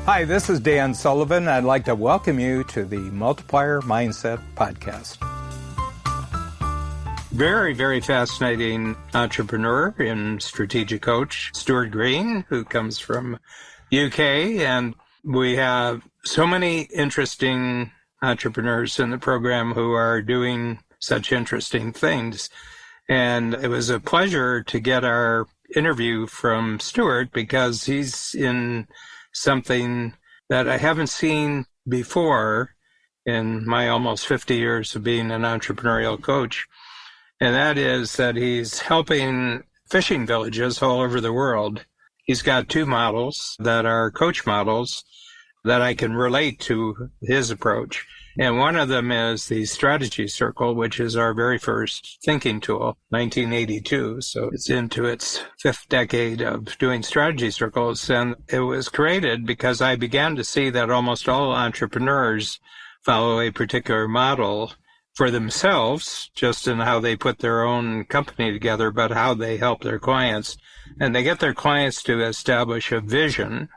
Hi, this is Dan Sullivan. I'd like to welcome you to the Multiplier Mindset Podcast. Very, very fascinating entrepreneur and strategic coach, Stuart Green, who comes from UK. And we have so many interesting entrepreneurs in the program who are doing such interesting things. And it was a pleasure to get our interview from Stuart because he's in something that I haven't seen before in my almost 50 years of being an entrepreneurial coach. And that is that he's helping fishing villages all over the world. He's got two models that are coach models that I can relate to his approach. And one of them is the strategy circle, which is our very first thinking tool, 1982. So it's into its fifth decade of doing strategy circles. And it was created because I began to see that almost all entrepreneurs follow a particular model for themselves, just in how they put their own company together, but how they help their clients. And they get their clients to establish a vision.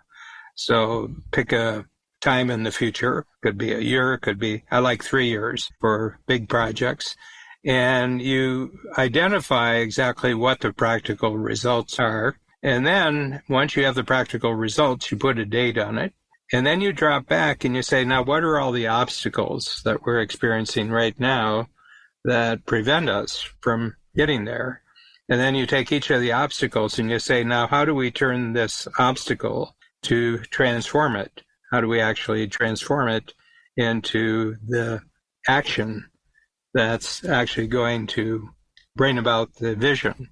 So pick a time in the future. Could be a year, could be, I like 3 years for big projects. And you identify exactly what the practical results are. And then once you have the practical results, you put a date on it. And then you drop back and you say, now, what are all the obstacles that we're experiencing right now that prevent us from getting there? And then you take each of the obstacles and you say, now, how do we turn this obstacle to transform it? How do we actually transform it into the action that's actually going to bring about the vision?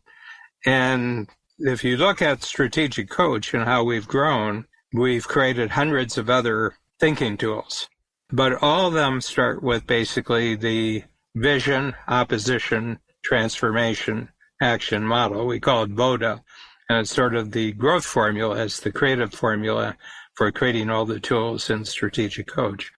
And if you look at Strategic Coach and how we've grown, we've created hundreds of other thinking tools, but all of them start with basically the vision, opposition, transformation, action model. We call it VODA, and it's sort of the growth formula, it's the creative formula for creating all the tools in Strategic Coach.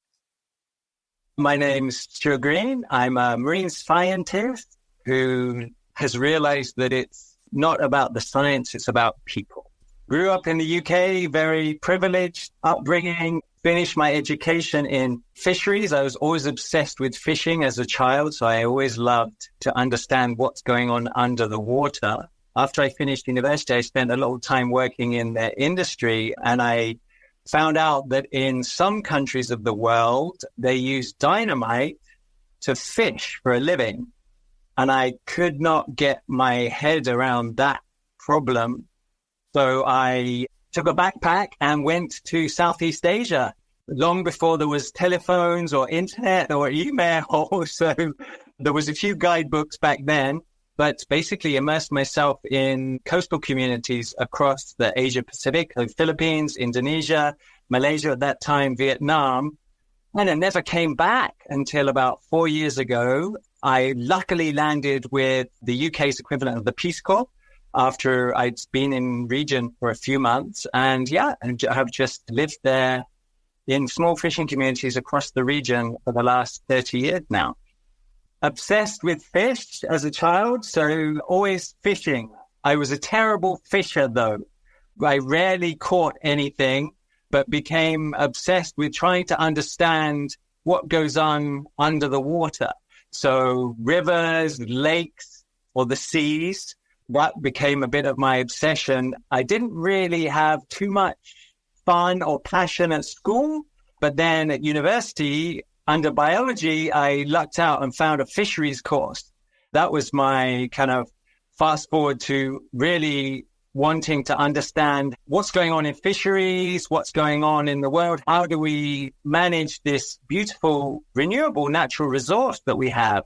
My name is Stuart Green. I'm a marine scientist who has realized that it's not about the science, it's about people. Grew up in the UK, very privileged upbringing, finished my education in fisheries. I was always obsessed with fishing as a child, so I always loved to understand what's going on under the water. After I finished university, I spent a lot of time working in the industry, and I found out that in some countries of the world, they use dynamite to fish for a living. And I could not get my head around that problem. So I took a backpack and went to Southeast Asia long before there was telephones or internet or email. So there was a few guidebooks back then, but basically immersed myself in coastal communities across the Asia Pacific, the Philippines, Indonesia, Malaysia at that time, Vietnam. And I never came back until about 4 years ago. I luckily landed with the UK's equivalent of the Peace Corps after I'd been in region for a few months. And I've just lived there in small fishing communities across the region for the last 30 years now. Obsessed with fish as a child, so always fishing. I was a terrible fisher, though. I rarely caught anything, but became obsessed with trying to understand what goes on under the water. So rivers, lakes, or the seas, that became a bit of my obsession. I didn't really have too much fun or passion at school, but then at university, under biology, I lucked out and found a fisheries course. That was my kind of fast forward to really wanting to understand what's going on in fisheries, what's going on in the world. How do we manage this beautiful, renewable natural resource that we have?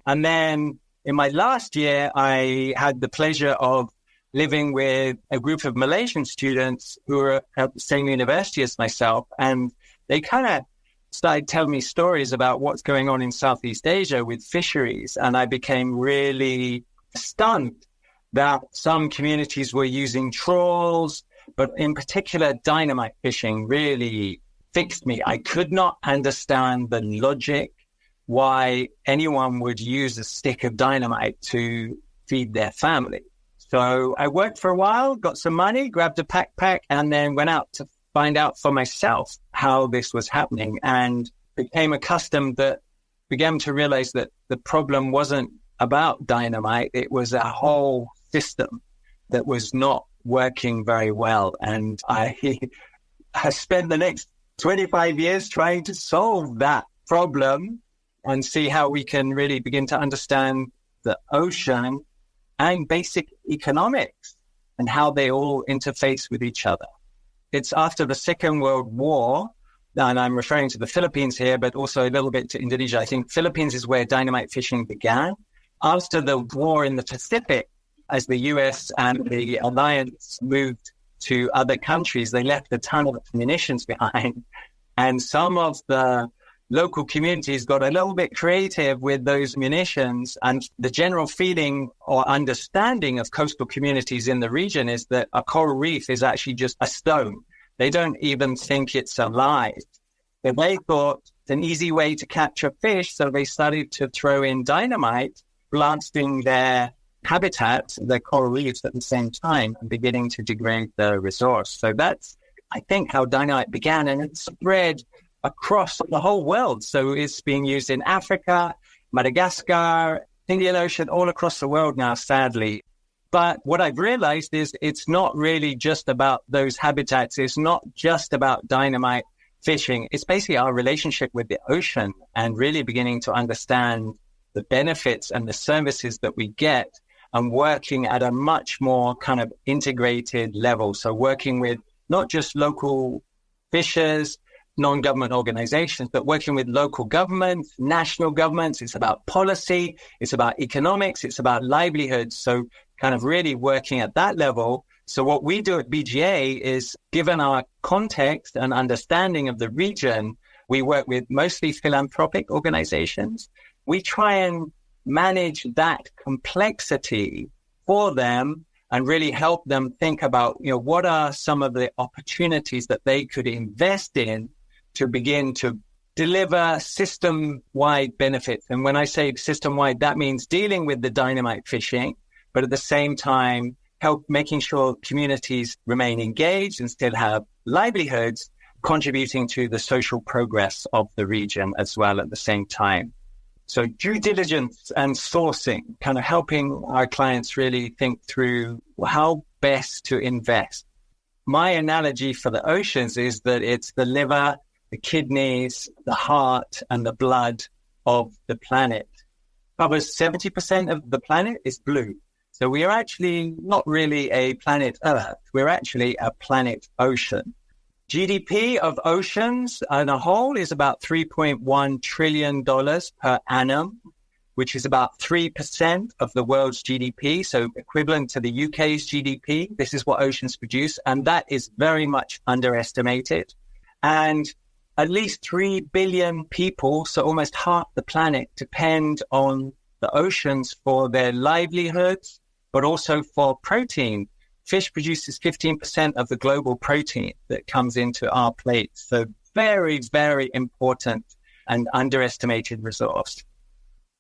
And then in my last year, I had the pleasure of living with a group of Malaysian students who were at the same university as myself. And they kind of started telling me stories about what's going on in Southeast Asia with fisheries. And I became really stunned that some communities were using trawls, but in particular, dynamite fishing really fixed me. I could not understand the logic why anyone would use a stick of dynamite to feed their family. So I worked for a while, got some money, grabbed a backpack, and then went out to find out for myself how this was happening, and began to realize that the problem wasn't about dynamite. It was a whole system that was not working very well. And I spent the next 25 years trying to solve that problem and see how we can really begin to understand the ocean and basic economics and how they all interface with each other. It's after the Second World War, and I'm referring to the Philippines here, but also a little bit to Indonesia. I think Philippines is where dynamite fishing began. After the war in the Pacific, as the US and the Alliance moved to other countries, they left a ton of munitions behind. And some of the local communities got a little bit creative with those munitions. And the general feeling or understanding of coastal communities in the region is that a coral reef is actually just a stone. They don't even think it's alive. But they thought it's an easy way to capture fish, so they started to throw in dynamite, blasting their habitats, their coral reefs at the same time, and beginning to degrade the resource. So that's, I think, how dynamite began, and it spread across the whole world. So it's being used in Africa, Madagascar, Indian Ocean, all across the world now, sadly. But what I've realized is it's not really just about those habitats. It's not just about dynamite fishing. It's basically our relationship with the ocean and really beginning to understand the benefits and the services that we get and working at a much more kind of integrated level. So working with not just local fishers, non-government organizations, but working with local governments, national governments. It's about policy. It's about economics. It's about livelihoods. So kind of really working at that level. So what we do at BGA is, given our context and understanding of the region, we work with mostly philanthropic organizations. We try and manage that complexity for them and really help them think about, what are some of the opportunities that they could invest in to begin to deliver system-wide benefits. And when I say system-wide, that means dealing with the dynamite fishing, but at the same time, help making sure communities remain engaged and still have livelihoods, contributing to the social progress of the region as well at the same time. So due diligence and sourcing, kind of helping our clients really think through how best to invest. My analogy for the oceans is that it's the liver, the kidneys, the heart, and the blood of the planet. Covers 70% of the planet is blue. So we are actually not really a planet Earth. We're actually a planet ocean. GDP of oceans as a whole is about $3.1 trillion per annum, which is about 3% of the world's GDP, so equivalent to the UK's GDP. This is what oceans produce, and that is very much underestimated. And at least 3 billion people, so almost half the planet, depend on the oceans for their livelihoods, but also for protein. Fish produces 15% of the global protein that comes into our plates. So very, very important and underestimated resource.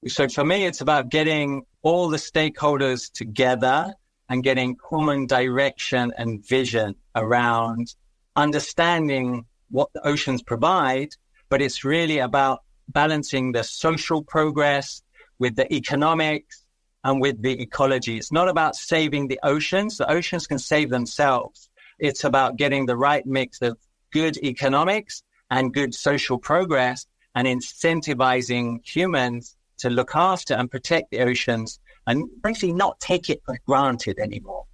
So for me, it's about getting all the stakeholders together and getting common direction and vision around understanding what the oceans provide, but it's really about balancing the social progress with the economics and with the ecology. It's not about saving the oceans. The oceans can save themselves. It's about getting the right mix of good economics and good social progress and incentivizing humans to look after and protect the oceans and basically not take it for granted anymore.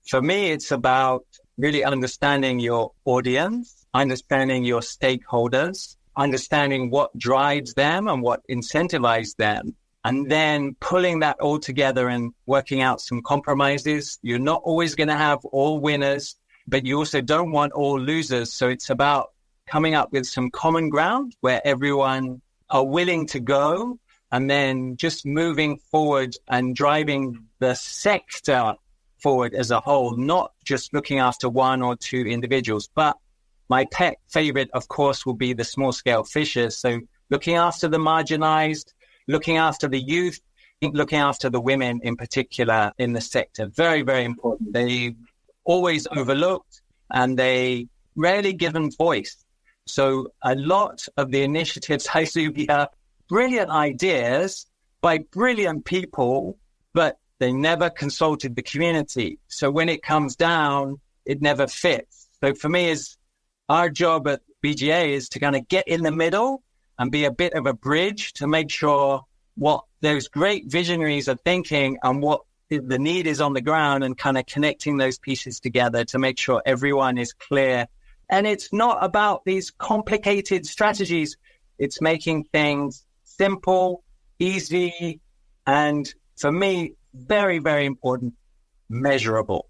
For me, it's about really understanding your audience, understanding your stakeholders, understanding what drives them and what incentivizes them, and then pulling that all together and working out some compromises. You're not always going to have all winners, but you also don't want all losers. So it's about coming up with some common ground where everyone are willing to go, and then just moving forward and driving the sector forward as a whole, not just looking after one or two individuals. But my pet favorite, of course, will be the small scale fishers. So looking after the marginalized, looking after the youth, looking after the women in particular in the sector. Very, very important. They always overlooked and they rarely given voice. So a lot of the initiatives I see here, brilliant ideas by brilliant people, but they never consulted the community. So when it comes down, it never fits. So for me, our job at BGA is to kind of get in the middle and be a bit of a bridge to make sure what those great visionaries are thinking and what the need is on the ground, and kind of connecting those pieces together to make sure everyone is clear. And it's not about these complicated strategies. It's making things simple, easy, and for me, very, very important, measurable.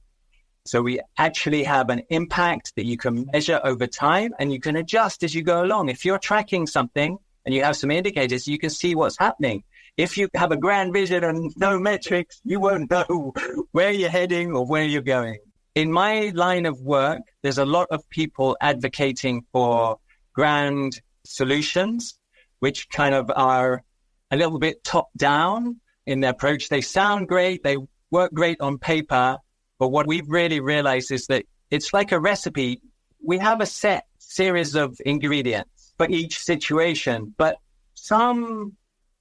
So we actually have an impact that you can measure over time, and you can adjust as you go along. If you're tracking something and you have some indicators, you can see what's happening. If you have a grand vision and no metrics, you won't know where you're heading or where you're going. In my line of work, there's a lot of people advocating for grand solutions, which kind of are a little bit top down in their approach. They sound great. They work great on paper. But what we've really realized is that it's like a recipe. We have a set series of ingredients for each situation, but some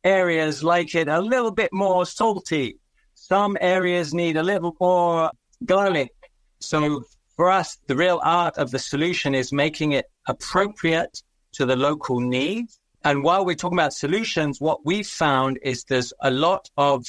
areas like it a little bit more salty. Some areas need a little more garlic. So for us, the real art of the solution is making it appropriate to the local needs. And while we're talking about solutions, what we've found is there's a lot of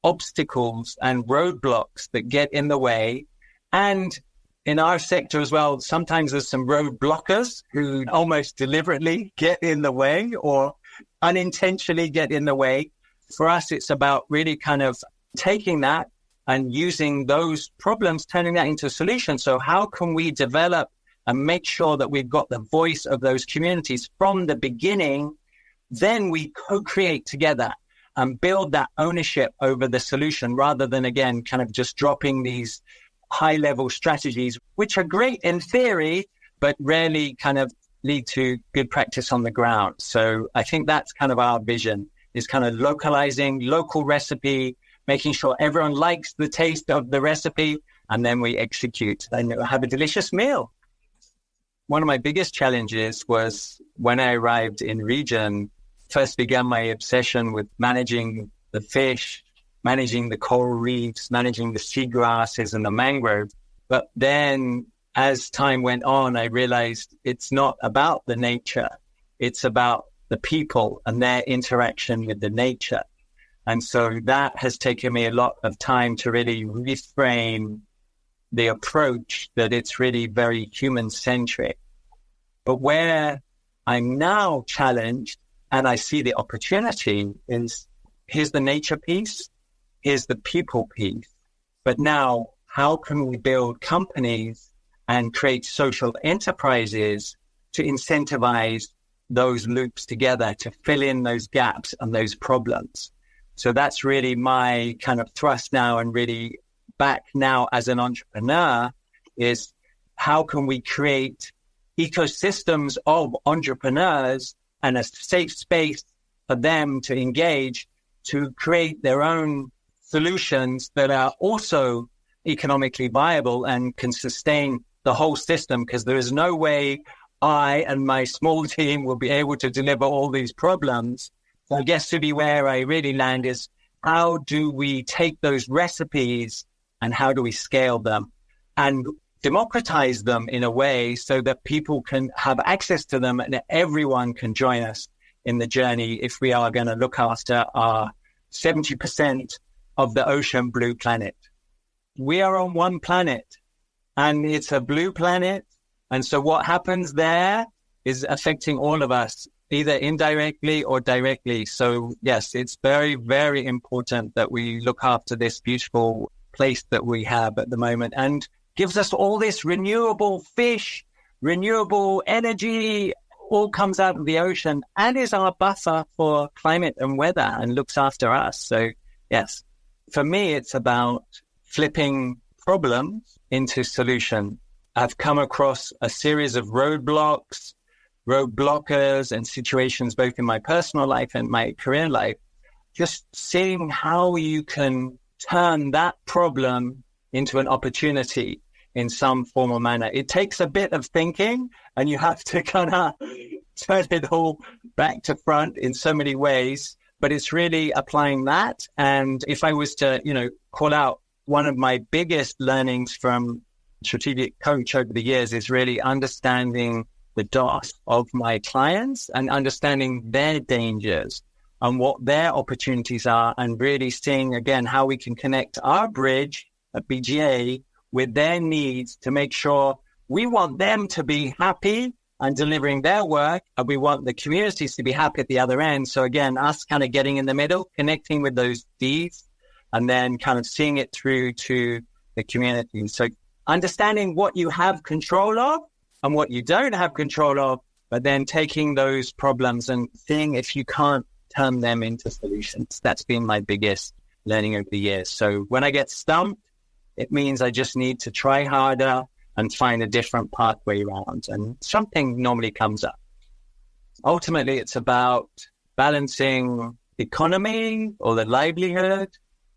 obstacles and roadblocks that get in the way. And in our sector as well, sometimes there's some road blockers who almost deliberately get in the way or unintentionally get in the way. For us, it's about really kind of taking that and using those problems, turning that into a solution. So how can we develop and make sure that we've got the voice of those communities from the beginning? Then we co-create together and build that ownership over the solution, rather than, again, kind of just dropping these high-level strategies, which are great in theory, but rarely kind of lead to good practice on the ground. So I think that's kind of our vision, is kind of localizing, local recipe, making sure everyone likes the taste of the recipe, and then we execute and have a delicious meal. One of my biggest challenges was when I arrived in region, first began my obsession with managing the fish, managing the coral reefs, managing the seagrasses and the mangroves. But then as time went on, I realized it's not about the nature. It's about the people and their interaction with the nature. And so that has taken me a lot of time to really reframe the approach, that it's really very human-centric. But where I'm now challenged and I see the opportunity is, here's the nature piece, here's the people piece. But now, how can we build companies and create social enterprises to incentivize those loops together, to fill in those gaps and those problems? So that's really my kind of thrust now, and really back now as an entrepreneur, is how can we create ecosystems of entrepreneurs and a safe space for them to engage, to create their own solutions that are also economically viable and can sustain the whole system, because there is no way I and my small team will be able to deliver all these problems. So I guess to be where I really land is, how do we take those recipes and how do we scale them and democratize them in a way so that people can have access to them and everyone can join us in the journey if we are going to look after our 70% of the ocean blue planet. We are on one planet and it's a blue planet. And so what happens there is affecting all of us, either indirectly or directly. So yes, it's very, very important that we look after this beautiful place that we have at the moment, and gives us all this renewable fish, renewable energy, all comes out of the ocean and is our buffer for climate and weather and looks after us. So yes, for me, it's about flipping problems into solution. I've come across a series of roadblockers and situations, both in my personal life and my career life, just seeing how you can turn that problem into an opportunity in some form or manner. It takes a bit of thinking, and you have to kind of turn it all back to front in so many ways, but it's really applying that. And if I was to, call out one of my biggest learnings from strategic coach over the years is really understanding the DOS of my clients and understanding their dangers and what their opportunities are, and really seeing again how we can connect our bridge at BGA with their needs to make sure we want them to be happy and delivering their work, and we want the communities to be happy at the other end. So again, us kind of getting in the middle, connecting with those needs, and then kind of seeing it through to the community. So understanding what you have control of and what you don't have control of, but then taking those problems and seeing if you can't turn them into solutions. That's been my biggest learning over the years. So when I get stumped, it means I just need to try harder and find a different pathway around, and something normally comes up. Ultimately, it's about balancing economy or the livelihood,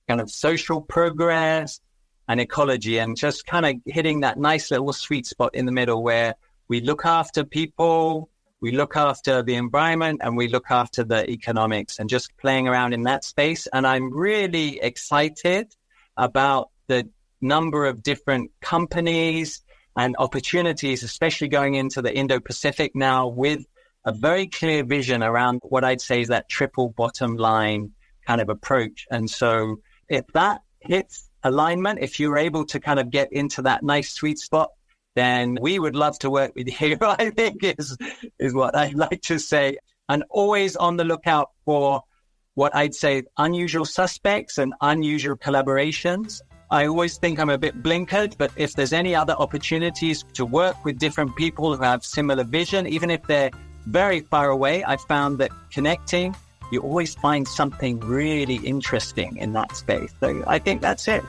kind of social progress and ecology, and just kind of hitting that nice little sweet spot in the middle where we look after people, we look after the environment, and we look after the economics, and just playing around in that space. And I'm really excited about the number of different companies and opportunities, especially going into the Indo-Pacific now with a very clear vision around what I'd say is that triple bottom line kind of approach. And so if that hits alignment, if you're able to kind of get into that nice sweet spot, then we would love to work with you, I think is what I'd like to say. And always on the lookout for what I'd say unusual suspects and unusual collaborations. I always think I'm a bit blinkered, but if there's any other opportunities to work with different people who have similar vision, even if they're very far away, I found that connecting, you always find something really interesting in that space. So I think that's it.